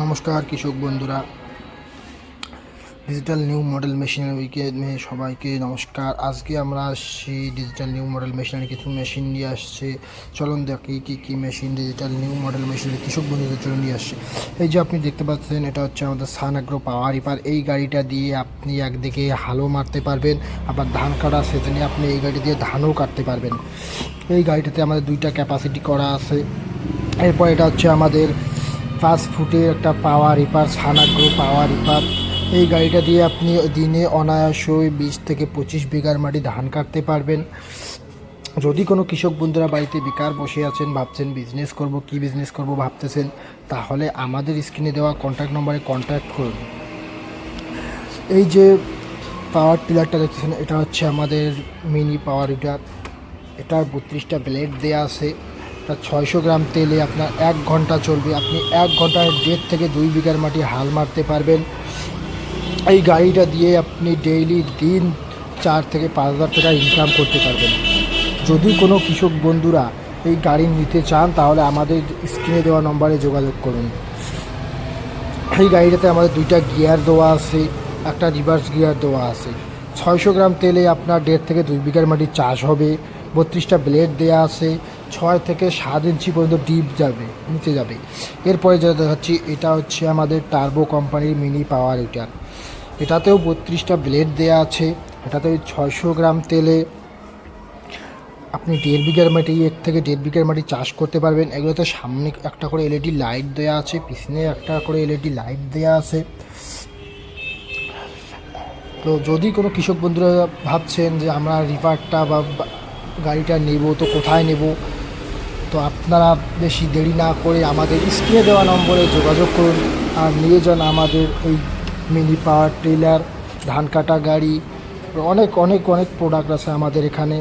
নমস্কার কৃষক বন্ধুরা, ডিজিটাল নিউ মডেল মেশিনারিকে সবাইকে নমস্কার। আজকে আমরা আসছি ডিজিটাল নিউ মডেল মেশিনারি, কিছু মেশিন নিয়ে আসছে। চলুন দেখি কী machine digital new model machinery কৃষক বন্ধুদের জন্য নিয়ে আসছে। এই যে আপনি দেখতে পাচ্ছেন, এটা হচ্ছে আমাদের সান অ্যাগ্রো পাওয়ার রিপার। এই গাড়িটা দিয়ে আপনি একদিকে হালও মারতে পারবেন, আবার ধান কাটা সেজনে আপনি এই গাড়ি দিয়ে ধানও কাটতে পারবেন। এই গাড়িটাতে আমাদের দুইটা ক্যাপাসিটি করা আছে। এরপর এটা হচ্ছে আমাদের 5 ফুটের একটা পাওয়ার রিপার, সান অ্যাগ্রো পাওয়ার রিপার। এই গাড়িটা দিয়ে আপনি দিনে অনায়াসই 20 থেকে 25 বিঘার মাটি ধান কাটতে পারবেন। যদি কোনো কৃষক বন্ধুরা বাড়িতে বেকার বসে আছেন, ভাবছেন বিজনেস করব, কি বিজনেস করব ভাবতেছেন, তাহলে আমাদের স্ক্রিনে দেওয়া কন্ট্যাক্ট নম্বরে কন্ট্যাক্ট করুন। এই যে পাওয়ার টিলারটা দেখতেছেন, এটা হচ্ছে আমাদের মিনি পাওয়ার টিলার। এটার 32টা ব্লেড দেওয়া আছে। এটা 600 গ্রাম তেলে আপনার 1 ঘন্টা চলবে। আপনি 1 ঘন্টায় 1.5 থেকে 2 বিঘার মাটি হাল মারতে পারবেন। এই গাড়িটা দিয়ে আপনি ডেইলি দিন 4 থেকে 5 হাজার টাকা ইনকাম করতে পারবেন। যদি কোনো কৃষক বন্ধুরা এই গাড়ি নিতে চান, তাহলে আমাদের স্ক্রিনে দেওয়া নম্বরে যোগাযোগ করুন। এই গাড়িটাতে আমাদের 2টা গিয়ার দেওয়া আছে, একটা রিভার্স গিয়ার দেওয়া আছে। 600 গ্রাম তেলে আপনার 1.5 থেকে 2 বিঘার মাটি চাষ হবে। 32টা ব্লেড দেওয়া আছে, 6 থেকে 7 ইঞ্চি পর্যন্ত ডিপ যাবে, নিচে যাবে। এরপরে যেটা দেখাচ্ছি, এটা হচ্ছে আমাদের টার্বো কোম্পানির মিনি পাওয়ার হিটার। এটাতেও 32টা ব্লেড দেওয়া আছে। এটাতে 600 গ্রাম তেলে আপনি 1.5 বিঘার মাটি, 1 থেকে 1.5 বিঘার মাটি চাষ করতে পারবেন। এগুলোতে সামনে একটা করে এলইডি লাইট দেওয়া আছে, পিছনে একটা করে এলইডি লাইট দেওয়া আছে। তো যদি কোনো কৃষক বন্ধুরা ভাবছেন যে আমরা রিপারটা বা গাড়িটা নেব, তো কোথায় নেব, তো আপনারা বেশি দেরি না করে আমাদের স্ক্রিনে দেওয়া নম্বরে যোগাযোগ করুন আর নিয়ে যান আমাদের এই মিনি পাওয়ার টিলার, ধান কাটা গাড়ি। অনেক অনেক অনেক প্রোডাক্ট আছে আমাদের এখানে।